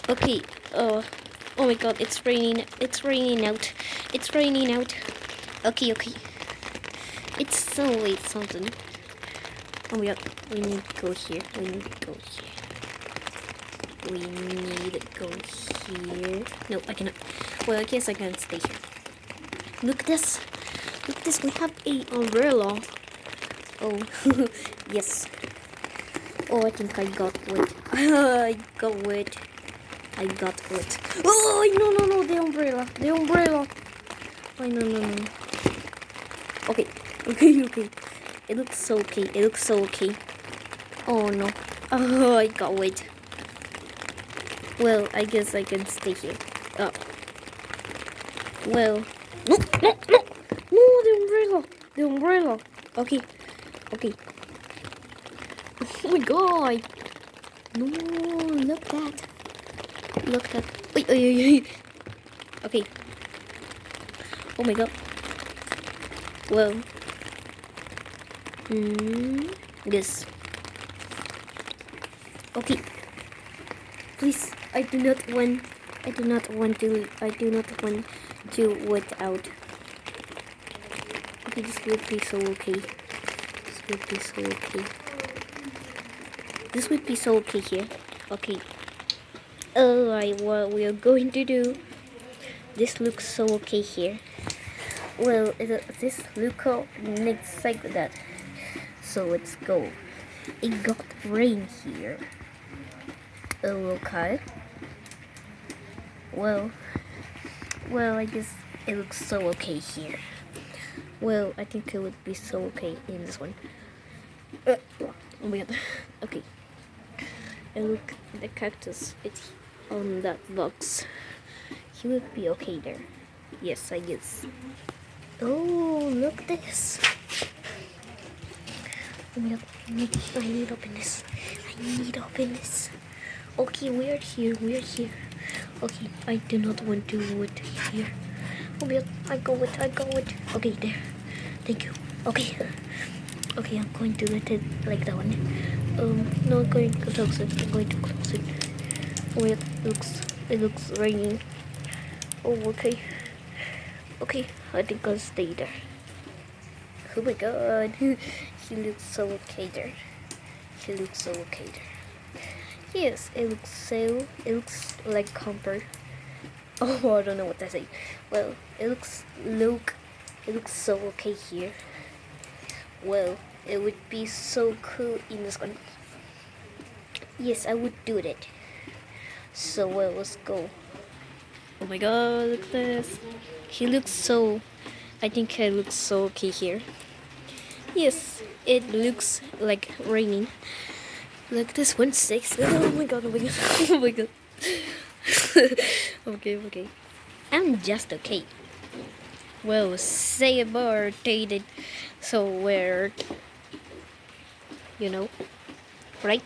Okay. Oh my God! It's raining. It's raining out. It's raining out. Okay. Okay. It's so late. Something. Oh my God! We need to go here. We need to go here. We need to go here. No, I cannot. Well, I guess I can stay here. Look this. Look this. We have a umbrella. Oh, yes. Oh, I think I got wet. I got wet. I got wet. Oh, no, the umbrella. The umbrella. Oh, no. Okay, okay. It looks so okay. It looks so okay. Oh, no. Oh, I got wet. Well, I guess I can stay here. Oh. Well. No, the umbrella. The umbrella. Okay. Oh my God. No, look that. Wait. Okay. Oh my God. Well. This. Okay. Please, I do not want to wait out. Okay, this would be so okay. This would be so okay here. Okay. Alright, what we are going to do. This looks so okay here. Well, this look next like that. So let's go. It got rain here. Oh, okay. Well, I guess it looks so okay here. Well, I think it would be so okay in this one. Oh my God. Okay. And look, the cactus. It's on that box. He would be okay there. Yes, I guess. Oh, look this. Oh my God. I need to open this. Okay, we are here. Okay, I do not want to wait here. Oh my God, I go it. Okay, there. Thank you. Okay, I'm going to let it like that one. No, I'm going to close it. Oh my God, it looks raining. Oh, okay, I think I'll stay there. Oh my God, he looks so okay there. Yes, it looks like comfort. Oh, I don't know what to say. Well, it looks so okay here. Well, it would be so cool in this one. Yes, I would do that. So, well, let's go. Oh my God, look at this. I think it looks so okay here. Yes, it looks like raining. Like this one six. Oh my God. Okay. I'm just okay. Well, say about dated. So we're, right?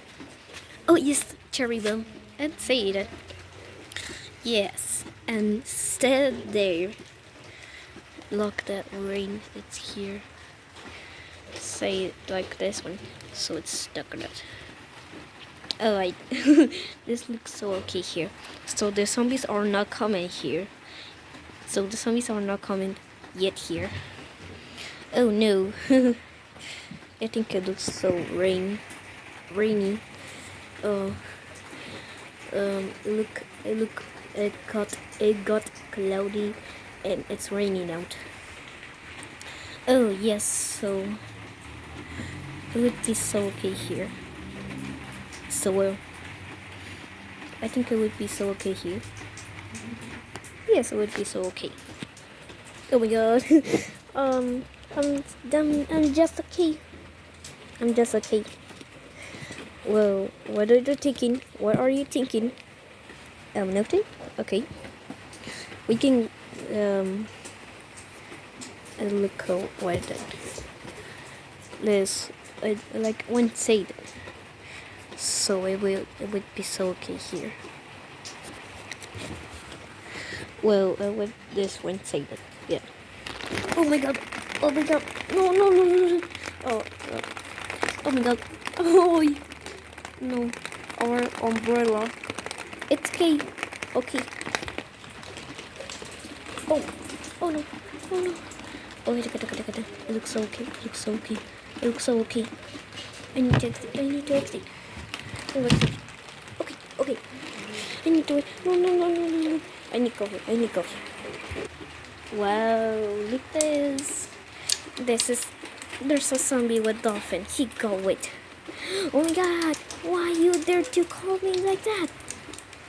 Oh yes, cherry bomb. And say that. Yes, and stay there. Look that rain. It's here. Say it like this one, so it's stuck on it. Alright, this looks so okay here. So the zombies are not coming here. Yet here. Oh no. I think it looks so rainy. It got cloudy and it's raining out. Oh yes, so it would be so okay here. So well, I think it would be so okay here. Yes, it would be so okay. Oh my God. I'm done. I'm just okay. Well, what are you thinking? Nothing. Okay. We can look what that. Let's like one side. So it would be so okay here. Well, this one side. Yeah. Oh my God. No. Oh my God. Oh no. Our umbrella. It's okay. Okay. Oh. Oh no. Oh no. Oh, it looks so okay. It looks so okay. It looks so okay. I need to exit. I need to exit. Oh, exit. Okay. Okay. I need to. No, no, no, no, no, no. I need to go here. I need to go here. Wow. Look this. This is. There's a zombie with dolphin. He go it. Oh my god. Why you dare to call me like that?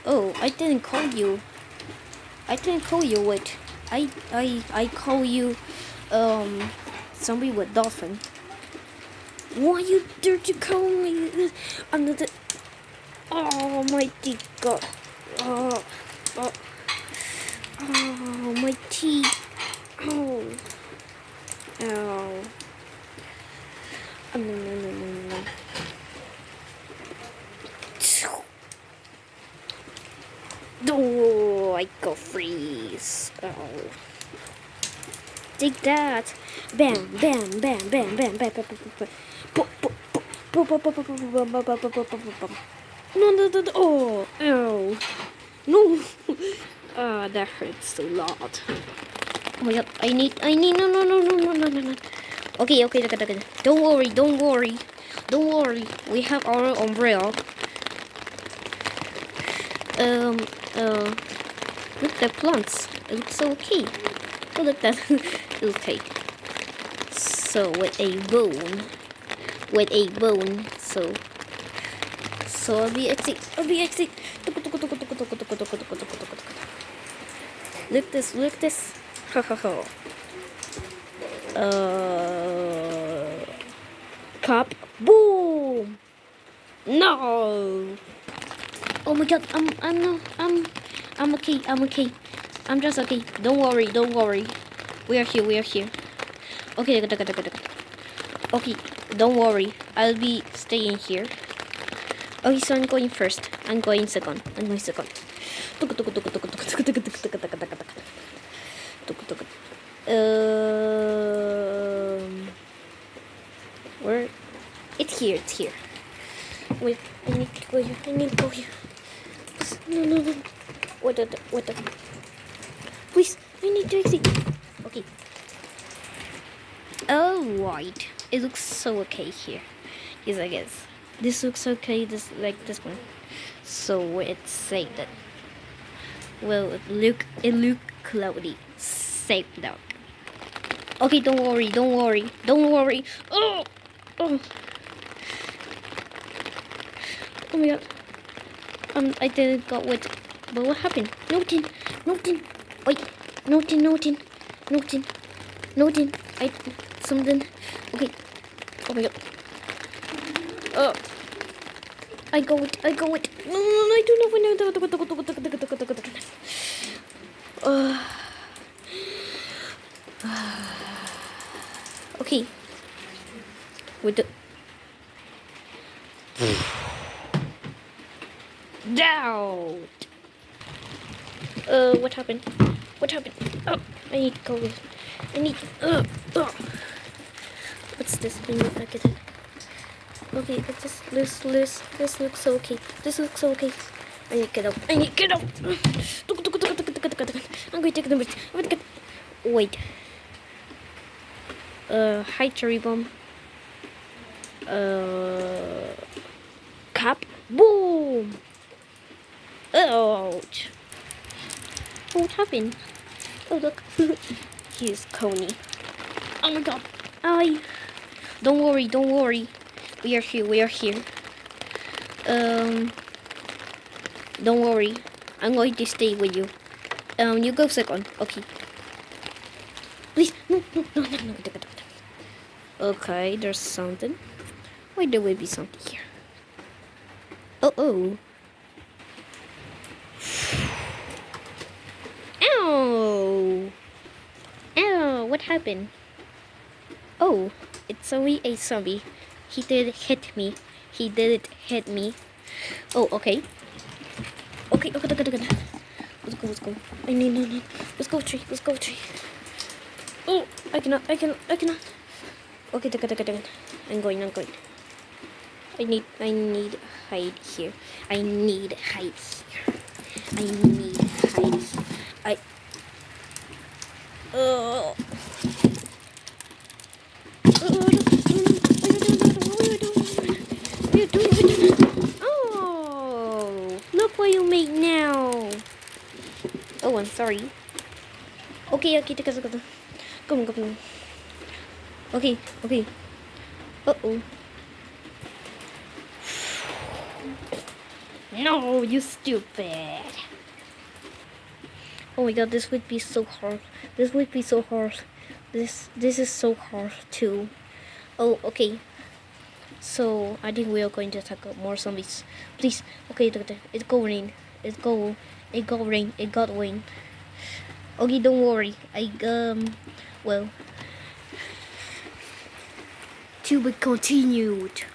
Oh, I didn't call you. I didn't call you it. I call you zombie with dolphin. Why you dare to call me this? Another. Oh my god. Oh, oh, oh my teeth. Oh. Oh. No, no, no, no, no. Oh, I go freeze. Oh. Take that. Bam, bam, bam, bam, bam, bam, bam, bam. No, no, no, oh, ow. No. Ah, that hurts a lot. Oh my god, I need, no, no, no, no, no, no, no, no. Okay, okay, okay. Don't worry, don't worry. Don't worry, we have our umbrella. Look the plants. It looks so okay. Oh, look that. Okay. So with a bone. So I'll be exit. Look this. Ha ha ha. Cup. Boom. No. Oh my god, I'm okay. I'm just okay. Don't worry. We are here. Okay. Okay, don't worry. I'll be staying here. Okay, so I'm going first. I'm going second. Where? It's here. Wait, I need to go here. No. What the? Please, I need to exit. Okay. Oh, right. It looks so okay here. Yes, I guess. This looks okay, this one. So let's say that. Well, it look cloudy. Safe dark. Okay, don't worry. Oh! Oh my god. I didn't got wet. But what happened? Nothing. Wait. Nothing. Something. Okay. Oh my god. I go it. No, I don't know. Okay. With the down. What happened? Oh, I need to go with. What's this? I need back it. Okay, this looks so okay. I need to get out. I'm going to take the bit. Wait. Hi, cherry bomb. Cap. Boom. Ouch. What happened? Oh, look. He's Coney. Oh my god. Don't worry. We are here. Don't worry. I'm going to stay with you. You go second. Okay. Please. No. Okay, there's something. Why there will be something here? Oh. Ow! What happened? Oh, it's only a zombie. He didn't hit me. Oh, okay. Okay. Let's go. I need no. Let's go tree. Oh, I cannot. Okay, I'm going. I need hide here. I need hide. I. Oh. Oh, look what you made now. Oh, I'm sorry. Okay, take a look. Come on. Okay. Uh-oh. No, you stupid. Oh my god, this would be so hard. This would be so hard. This is so hard too. Oh, okay. So I think we are going to attack more zombies. Please. Okay, it's going. It got rain. Okay, don't worry. Well, to be continued.